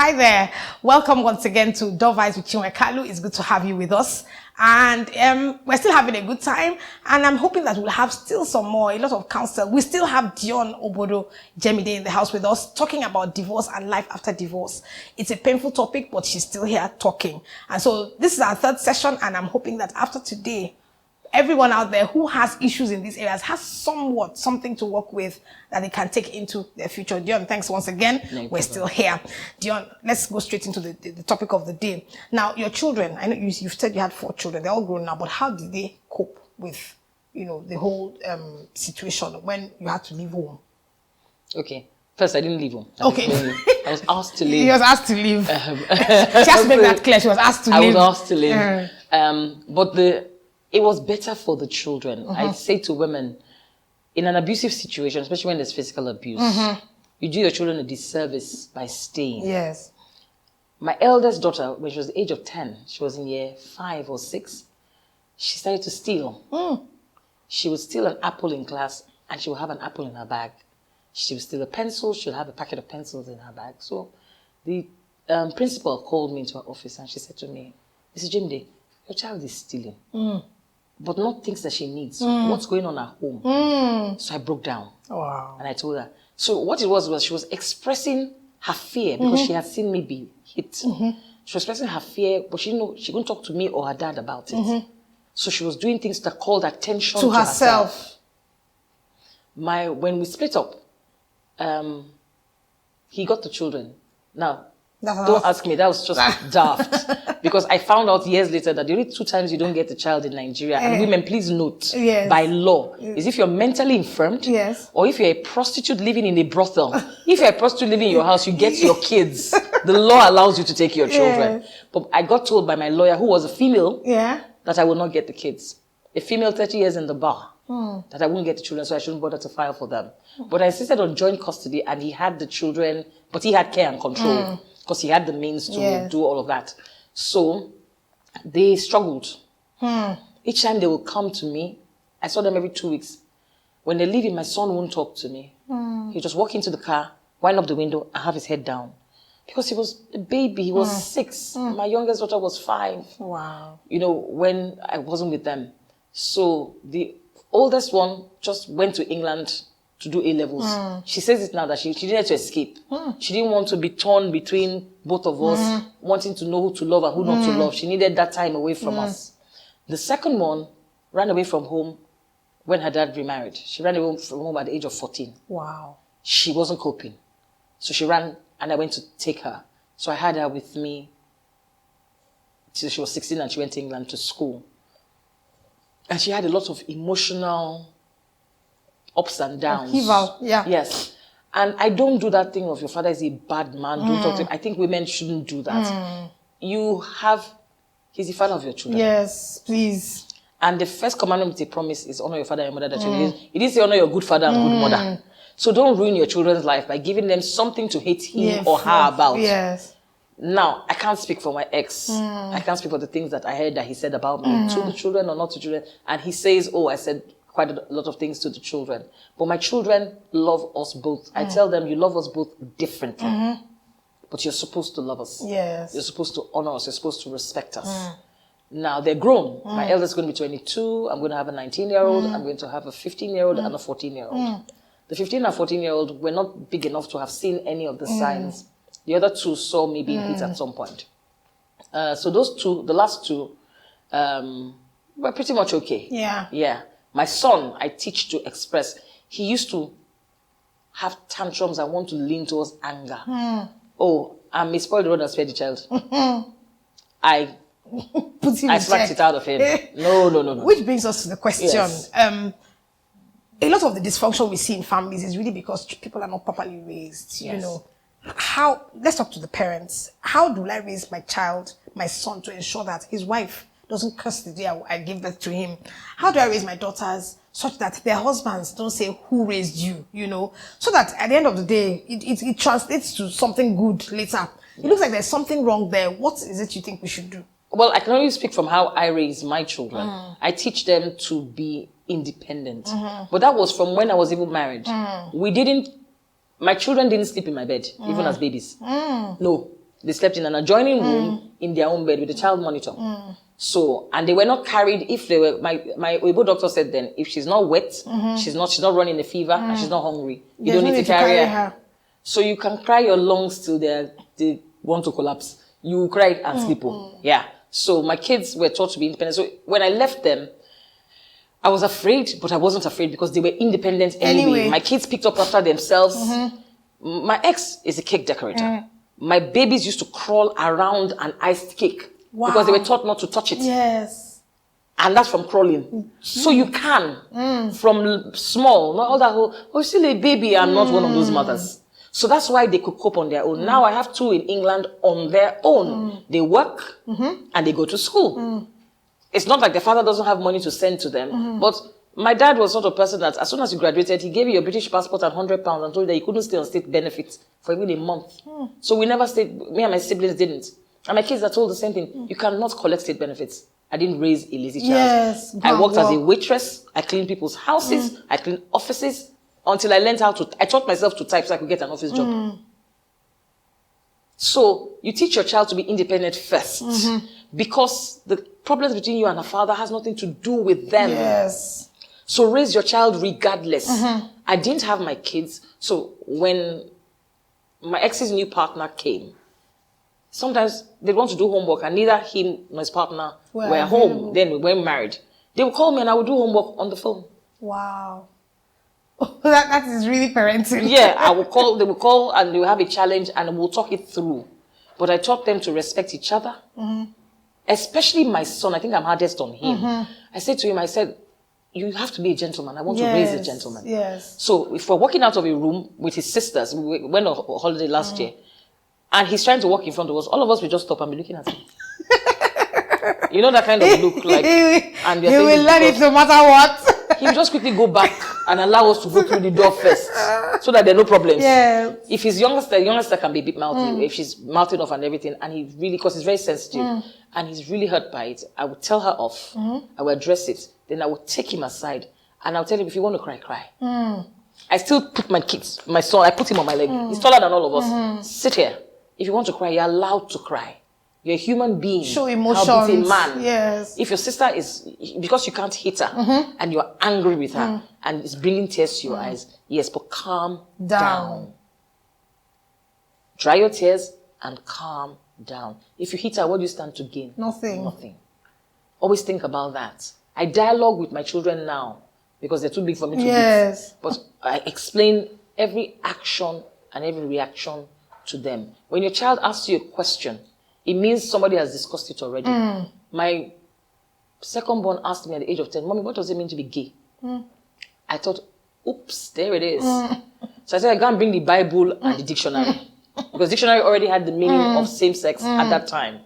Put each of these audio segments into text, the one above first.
Hi there. Welcome once again to Dovice with Chinwe Kalu. It's good to have you with us. And we're still having a good time. And I'm hoping that we'll have still some more, a lot of counsel. We still have Dionne Obodo Jemide in the house with us, talking about divorce and life after divorce. It's a painful topic, but she's still here talking. And so this is our third session, and I'm hoping that after today, everyone out there who has issues in these areas has something to work with that they can take into their future. Dionne, thanks once again. We're still here. Dionne, let's go straight into the topic of the day. Now, your children, I know you've said you had 4 children. They're all grown now, but how did they cope with, the whole situation when you had to leave home? Okay. First, I didn't leave home. I was asked to leave. He was asked to leave. She has to make that clear. She was asked to leave. I was asked to leave. But it was better for the children. I say to women, in an abusive situation, especially when there's physical abuse, you do your children a disservice by staying. Yes. My eldest daughter, when she was the age of 10, she was in year 5 or 6, she started to steal. She would steal an apple in class, and she would have an apple in her bag. She would steal a pencil, she would have a packet of pencils in her bag. So the principal called me into her office, and she said to me, Mrs. Jimde, your child is stealing. But not things that she needs. What's going on at home? So I broke down. Wow. And I told her. So what it was she was expressing her fear because she had seen me be hit. She was expressing her fear, but she couldn't talk to me or her dad about it. So she was doing things that called attention to herself. When we split up, he got the children. Now, don't ask me, that was just daft. Because I found out years later that the only 2 times you don't get a child in Nigeria, and women, please note, by law, is if you're mentally infirmed, or if you're a prostitute living in a brothel. If you're a prostitute living in your house, you get your kids. The law allows you to take your children. But I got told by my lawyer, who was a female, that I will not get the kids. A female 30 years in the bar, that I wouldn't get the children, so I shouldn't bother to file for them. But I insisted on joint custody, and he had the children, but he had care and control. Because he had the means to do all of that. So they struggled. Each time they would come to me, I saw them every 2 weeks. When they're leaving, my son won't talk to me. He'd just walk into the car, wind up the window, and have his head down. Because he was a baby, he was 6. My youngest daughter was 5. Wow. When I wasn't with them. So the oldest one just went to England to do A-levels. She says it now that she needed to escape. She didn't want to be torn between both of us, wanting to know who to love and who not to love. She needed that time away from us. The second one ran away from home when her dad remarried. She ran away from home at the age of 14. Wow. She wasn't coping. So she ran, and I went to take her. So I had her with me till she was 16, and she went to England to school. And she had a lot of emotional ups and downs. Yes. And I don't do that thing of your father is a bad man, don't talk to him. I think women shouldn't do that. He's the father of your children. Yes, please. And the first commandment with a promise is honor your father and your mother. It didn't say honor your good father and good mother. So don't ruin your children's life by giving them something to hate him or her about. Yes. Now, I can't speak for my ex. I can't speak for the things that I heard that he said about me to the children or not to children. And he says, I said quite a lot of things to the children. But my children love us both. I tell them, you love us both differently. But you're supposed to love us. Yes. You're supposed to honor us. You're supposed to respect us. Now, they're grown. My eldest is going to be 22. I'm going to have a 19-year-old. I'm going to have a 15-year-old and a 14-year-old. The 15 and 14-year-old were not big enough to have seen any of the signs. The other 2 saw me being hit at some point. So those 2, the last 2, were pretty much okay. Yeah. My son, I teach to express. He used to have tantrums and want to lean towards anger. I'm a spoiled road and spare the child. I slacked it out of him. No. Which brings us to the question. Yes. A lot of the dysfunction we see in families is really because people are not properly raised. Let's talk to the parents. How do I raise my son, to ensure that his wife doesn't curse the day I give birth to him? How do I raise my daughters such that their husbands don't say, who raised you, so that at the end of the day, it translates to something good later. It looks like there's something wrong there. What is it you think we should do? Well, I can only speak from how I raise my children. I teach them to be independent. But that was from when I was even married. My children didn't sleep in my bed, even as babies. No. They slept in an adjoining room in their own bed with a child monitor. So, and they were not carried if they were, my Weibo doctor said then, if she's not wet, she's not running a fever, and she's not hungry, you don't need to carry her. So you can cry your lungs till they want to collapse. You cry and sleep. Yeah. So my kids were taught to be independent. So when I left them, I was afraid, but I wasn't afraid because they were independent anyway. My kids picked up after themselves. My ex is a cake decorator. My babies used to crawl around an iced cake. Wow. Because they were taught not to touch it. Yes. And that's from crawling. So you can, from small, not all that whole, oh, still a baby, I'm not one of those mothers. So that's why they could cope on their own. Now I have 2 in England on their own. They work and they go to school. It's not like the father doesn't have money to send to them. But my dad was sort of person that as soon as you graduated, he gave you a British passport and £100 and told you that you couldn't stay on state benefits for even a month. So we never stayed, me and my siblings didn't. And my kids are told the same thing. You cannot collect state benefits. I didn't raise a lazy child. Yes, I worked as a waitress. I cleaned people's houses. I cleaned offices until I learned how to, I taught myself to type so I could get an office job. So you teach your child to be independent first because the problems between you and her father has nothing to do with them. Yes. So raise your child regardless. I didn't have my kids. So when my ex's new partner came, sometimes they want to do homework and neither him nor his partner were home. Then we were married. They would call me and I would do homework on the phone. Wow. that is really parenting. Yeah, I would call, they would call and they would have a challenge and we'll talk it through. But I taught them to respect each other. Especially my son. I think I'm hardest on him. I said to him, I said, you have to be a gentleman. I want to raise a gentleman. Yes. So if we're walking out of a room with his sisters, we went on a holiday last year, and he's trying to walk in front of us, all of us will just stop and be looking at him. You know that kind of look, like, and he will let it no matter what. He will just quickly go back and allow us to go through the door first, so that there are no problems. Yeah. If his youngster can be a bit mouthy, if she's mouthing off and everything, and he really, because he's very sensitive, and he's really hurt by it, I would tell her off. I will address it. Then I would take him aside, and I'll tell him, if you want to cry, cry. I still put my kids, my son, I put him on my leg. He's taller than all of us. Sit here. If you want to cry, you're allowed to cry. You're a human being. Show emotions. How a man. Yes. If your sister is, because you can't hit her, and you're angry with her, and it's bringing tears to your eyes, yes, but calm down. Dry your tears and calm down. If you hit her, what do you stand to gain? Nothing. Nothing. Always think about that. I dialogue with my children now because they're too big for me to do. But I explain every action and every reaction to them. When your child asks you a question, it means somebody has discussed it already. My second born asked me at the age of 10, Mommy, what does it mean to be gay? I thought, oops, there it is. So I said, I go and bring the Bible and the dictionary. Because dictionary already had the meaning of same-sex at that time.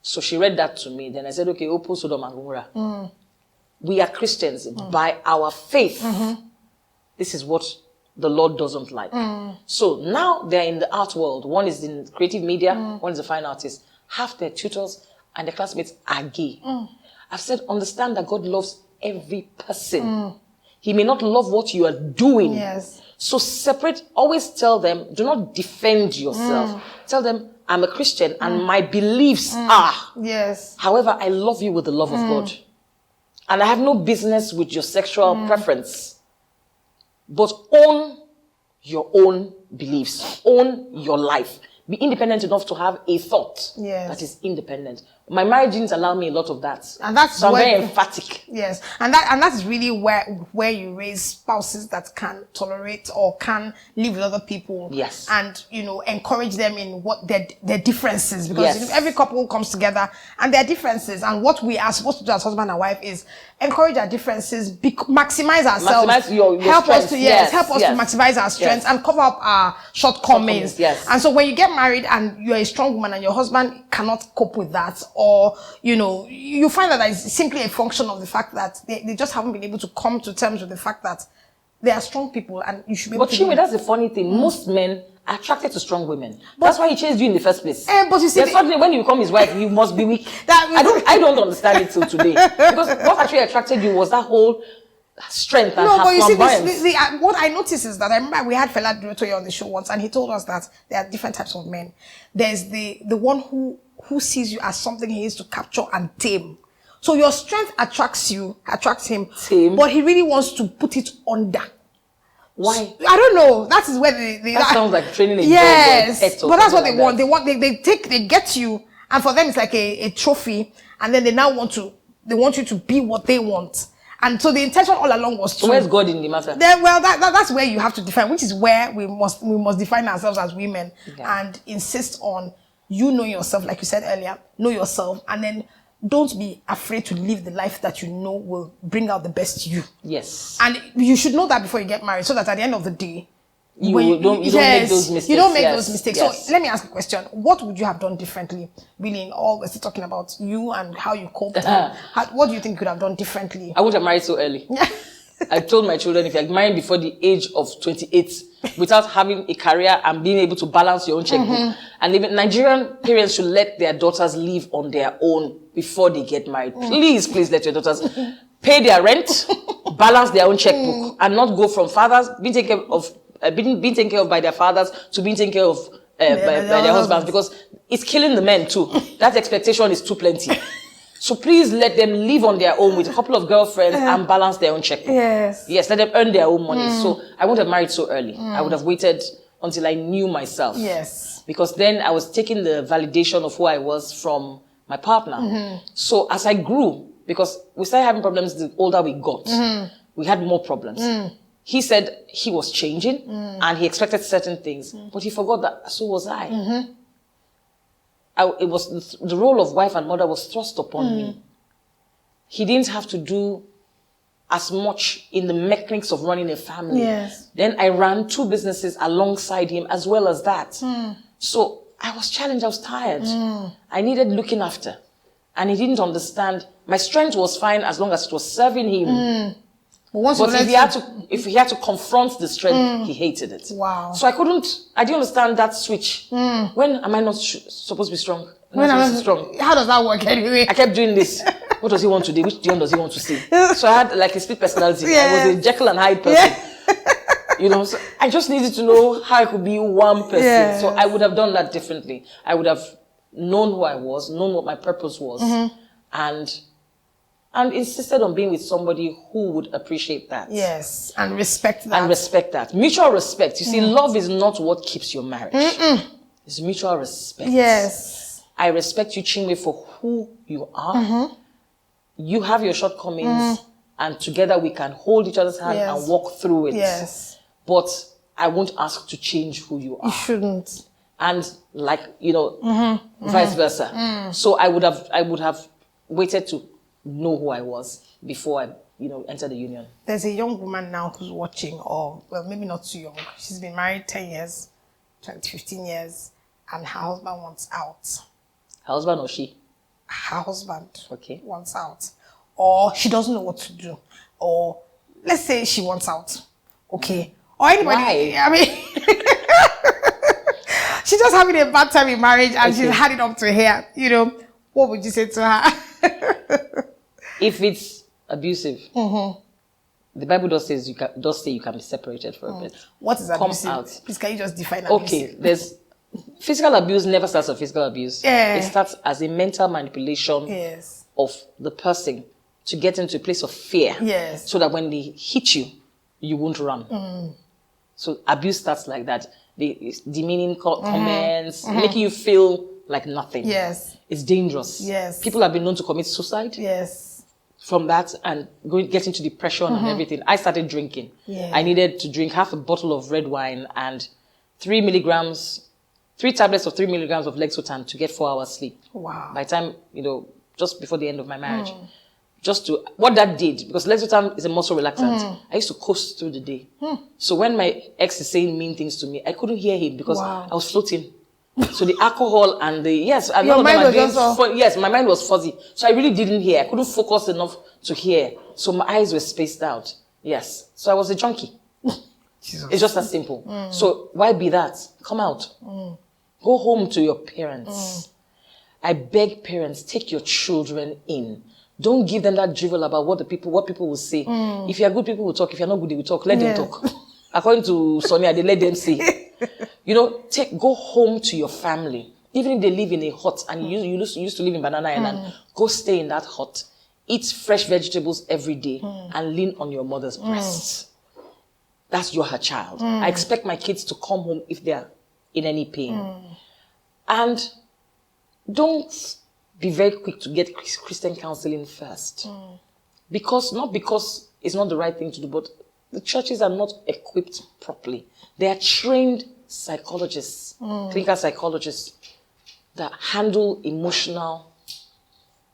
So she read that to me. Then I said, okay, Opo, Sodom and Gomorrah. We are Christians by our faith. This is what the Lord doesn't like. So now they're in the art world. One is in creative media, one is a fine artist. Half their tutors and their classmates are gay. I've said, understand that God loves every person. He may not love what you are doing. So separate, always tell them, do not defend yourself. Tell them, I'm a Christian and my beliefs are. However, I love you with the love of God. And I have no business with your sexual preference. But own your own beliefs. Own your life. Be independent enough to have a thought that is independent. My marriage didn't allow me a lot of that. And that's so I'm very emphatic. And that's really where you raise spouses that can tolerate or can live with other people. And, you know, encourage them in what their differences. Because you know, every couple comes together and their differences. And what we are supposed to do as husband and wife is encourage our differences, maximize ourselves. Maximize your help strengths. us to help us to maximize our strengths and cover up our shortcomings. And so when you get married and you're a strong woman and your husband cannot cope with that, or, you know, you find that it's simply a function of the fact that they just haven't been able to come to terms with the fact that they are strong people and you should be able to. But Chinwe, that's the funny thing. Most men are attracted to strong women. That's why he chased you in the first place. But you see, suddenly when you become his wife, you must be weak. I don't understand it till today. Because what actually attracted you was that whole strength and no, her but you see, flamboyance. what I noticed is that I remember we had Fela Durotoye on the show once, and he told us that there are different types of men. There's the one who sees you as something he needs to capture and tame. So your strength attracts him, but he really wants to put it under. Why? I don't know. That is where that sounds like training a yes, dog. But that's what they want. They get you, and for them it's like a trophy, and then they now want you to be what they want. And so the intention all along was to. So where's God in the matter? That's where you have to define, which is where we must define ourselves as women, and insist on you know yourself, like you said earlier, know yourself, and then don't be afraid to live the life that you know will bring out the best you. Yes. And you should know that before you get married, so that at the end of the day, you don't make those mistakes. You don't make those mistakes. Yes. So let me ask a question. What would you have done differently? Really, we're still talking about you and how you coped. What do you think you could have done differently? I wouldn't have married so early. I told my children, if you're married before the age of 28, without having a career and being able to balance your own checkbook, and even Nigerian parents should let their daughters live on their own before they get married. Please let your daughters pay their rent, balance their own checkbook, and not go from fathers being taken care of by their fathers to being taken care of by their husbands, because it's killing the men too. That expectation is too plenty. So please let them live on their own with a couple of girlfriends and balance their own checkbook. Yes, let them earn their own money. So I wouldn't have married so early. I would have waited until I knew myself. Yes. Because then I was taking the validation of who I was from my partner. So as I grew, because we started having problems the older we got, we had more problems. He said he was changing and he expected certain things, but he forgot that so was I. It was the role of wife and mother was thrust upon me. He didn't have to do as much in the mechanics of running a family. Yes. Then I ran 2 businesses alongside him as well as that. So I was challenged. I was tired. I needed looking after. And he didn't understand. My strength was fine as long as it was serving him. But if he had to confront the strength, he hated it. Wow. So I didn't understand that switch. When am I not supposed to be strong? When am I strong? How does that work anyway? I kept doing this. What does he want to do? Which Dionne does he want to see? So I had like a split personality. I was a Jekyll and Hyde person. So I just needed to know how I could be one person. So I would have done that differently. I would have known who I was, known what my purpose was, and insisted on being with somebody who would appreciate that. Yes, and respect that. Mutual respect. You see, love is not what keeps your marriage. It's mutual respect. Yes. I respect you, Chinwe, for who you are. You have your shortcomings, and together we can hold each other's hand and walk through it. Yes. But I won't ask to change who you are. You shouldn't. And vice versa. So I would have waited to know who I was before I, entered the union. There's a young woman now who's watching, or well, maybe not too young. She's been married 10 years, 15 years, and her husband wants out. Her husband or she? Her husband wants out. Or she doesn't know what to do. Or let's say she wants out. Okay. Or anybody. Why? I mean, she's just having a bad time in marriage and she's had it up to here. What would you say to her? If it's abusive, the Bible does say you can be separated for a bit. What is abusive? Come out. Please, can you just define abusive? Okay, there's physical abuse never starts as physical abuse. It starts as a mental manipulation of the person to get into a place of fear. So that when they hit you, you won't run. So abuse starts like that. The demeaning comments, making you feel like nothing. It's dangerous. People have been known to commit suicide. From that and get into depression and everything. I started drinking. I needed to drink half a bottle of red wine and 3 tablets of 3 milligrams of Lexotan to get 4 hours sleep. Wow. By the time, just before the end of my marriage. What that did, because Lexotan is a muscle relaxant, I used to coast through the day. So when my ex is saying mean things to me, I couldn't hear him because I was floating. So the alcohol and my mind was fuzzy. So I really didn't hear. I couldn't focus enough to hear. So my eyes were spaced out. Yes. So I was a junkie. Jesus. It's just that simple. So why be that? Come out. Go home to your parents. I beg parents, take your children in. Don't give them that drivel about what people will say. If you're good, people will talk. If you're not good, they will talk. Let them talk. According to Sonia, they let them say. You know, go home to your family. Even if they live in a hut and you used to live in Banana Island, go stay in that hut. Eat fresh vegetables every day and lean on your mother's breasts. That's her child. I expect my kids to come home if they're in any pain. And don't be very quick to get Christian counseling first. Not because it's not the right thing to do, but the churches are not equipped properly. They are trained psychologists, clinical psychologists that handle emotional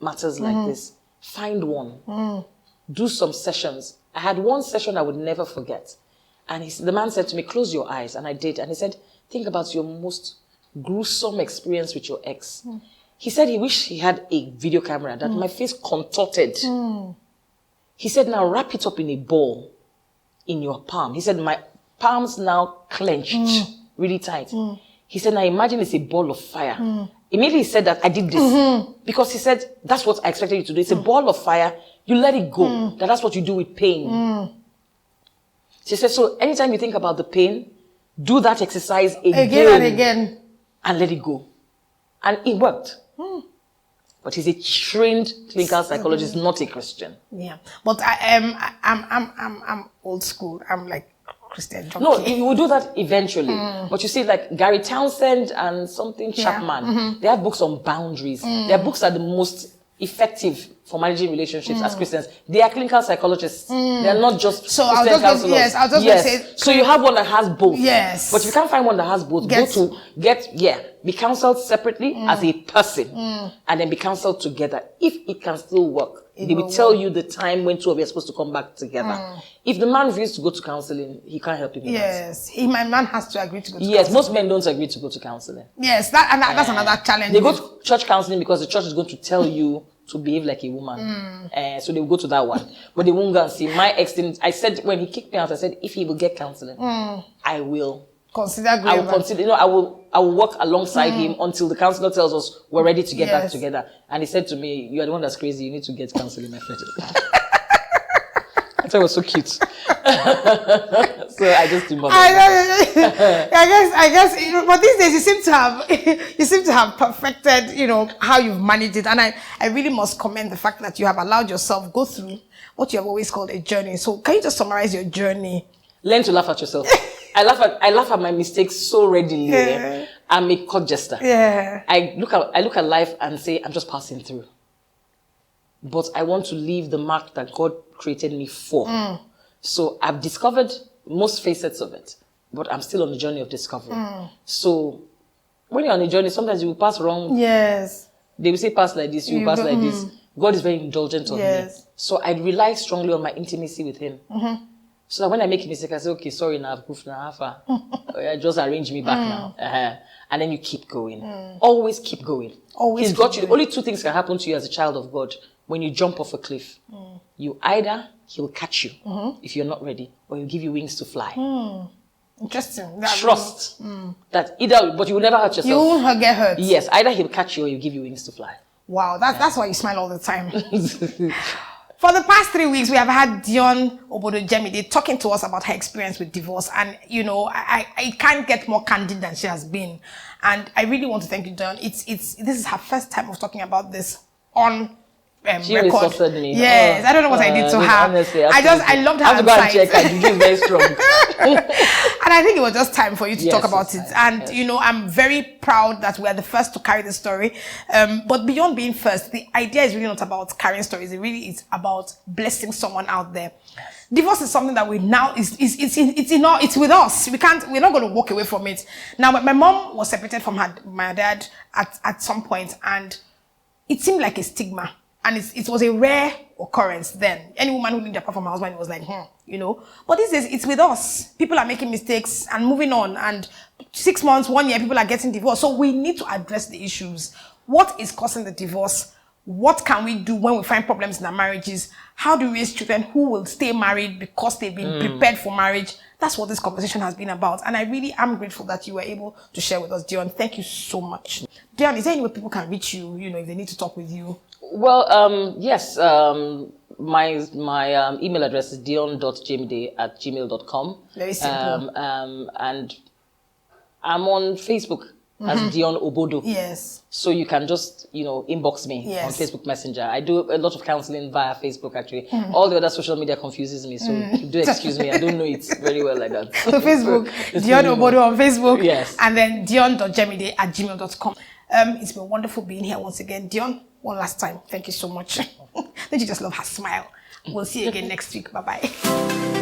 matters like this. Find one. Do some sessions. I had one session I would never forget. And the man said to me, close your eyes. And I did. And he said, think about your most gruesome experience with your ex. He said he wished he had a video camera, that my face contorted. He said, now wrap it up in a ball in your palm. He said, my palms now clenched really tight. He said, now imagine it's a ball of fire. Immediately he said that I did this. Because he said, that's what I expected you to do. It's a ball of fire. You let it go. That's what you do with pain. She said, so anytime you think about the pain, do that exercise again and again. And let it go. And it worked. But he's a trained clinical psychologist, not a Christian. Yeah. But I'm old school. I'm like Christian junkie. No, you will do that eventually. But you see, like Gary Townsend and something Chapman, they have books on boundaries. Their books are the most effective for managing relationships as Christians. They are clinical psychologists. They are not just Christian counselors. I'll just say. So you have one that has both. Yes. But if you can't find one that has both, go to be counseled separately as a person and then be counseled together. If it can still work, they will tell you the time when two of you are supposed to come back together. If the man refuses to go to counseling, he can't help him. Yes. My man has to agree to go to counseling. Yes, most men don't agree to go to counseling. Yes, that's another challenge. They go to church counseling because the church is going to tell you to behave like a woman. So they will go to that one. But they won't go and see. My ex didn't. I said, when he kicked me out, I said, if he will get counseling, I will consider. I will consider. I will work alongside him until the counselor tells us we're ready to get back together. And he said to me, you are the one that's crazy. You need to get counseling, my friend. I thought it was so cute. So I just didn't bother. I guess, but these days you seem to have perfected, how you've managed it. And I really must commend the fact that you have allowed yourself go through what you have always called a journey. So can you just summarize your journey? Learn to laugh at yourself. I laugh at my mistakes so readily. Yeah. I'm a court jester. Yeah. I look at life and say, I'm just passing through. But I want to leave the mark that God created me for. So I've discovered most facets of it, but I'm still on the journey of discovery. So when you're on a journey, sometimes you will pass wrong. Yes. They will say pass like this, you will pass like this. God is very indulgent on me. So I rely strongly on my intimacy with him. So that when I make a mistake, I say, okay, sorry, now I've goofed now. Just arrange me back now. And then you keep going. Always keep going. He's got you. Only two things can happen to you as a child of God. When you jump off a cliff, he'll catch you if you're not ready, or he'll give you wings to fly. Interesting. Trust that but you will never hurt yourself. You won't get hurt. Yes, either he'll catch you or he'll give you wings to fly. Wow, that's why you smile all the time. For the past 3 weeks, we have had Dionne Obodo-Jemide talking to us about her experience with divorce. And, I can't get more candid than she has been. And I really want to thank you, Dionne. This is her first time of talking about this on she record. Resuscitated me. Yes, I don't know what I did to her. Honestly, I loved her. I have to go and check her. She's very strong. And I think it was just time for you to talk about it. And, I'm very proud that we are the first to carry the story. But beyond being first, the idea is really not about carrying stories. It really is about blessing someone out there. Divorce is something that we now it's with us. We're not going to walk away from it. Now, my mom was separated from my dad at some point, and it seemed like a stigma. And it was a rare occurrence then. Any woman who lived apart from her husband, it was like, But these days, it's with us. People are making mistakes and moving on. And 6 months, 1 year, people are getting divorced. So we need to address the issues. What is causing the divorce? What can we do when we find problems in our marriages? How do we raise children who will stay married because they've been prepared for marriage? That's what this conversation has been about. And I really am grateful that you were able to share with us, Dionne. Thank you so much. Dionne, is there any way people can reach you, if they need to talk with you? Well, yes. My email address is dionne.jamide@gmail.com. Very simple. And I'm on Facebook as Dionne Obodo. Yes. So you can just, inbox me on Facebook Messenger. I do a lot of counseling via Facebook, actually. All the other social media confuses me, so do excuse me. I don't know it very well like that. So Facebook, Dionne Obodo on Facebook. Yes. And then dionne.jamide@gmail.com. It's been wonderful being here once again. Dionne, one last time, thank you so much. Don't you just love her smile? We'll see you again next week. Bye-bye.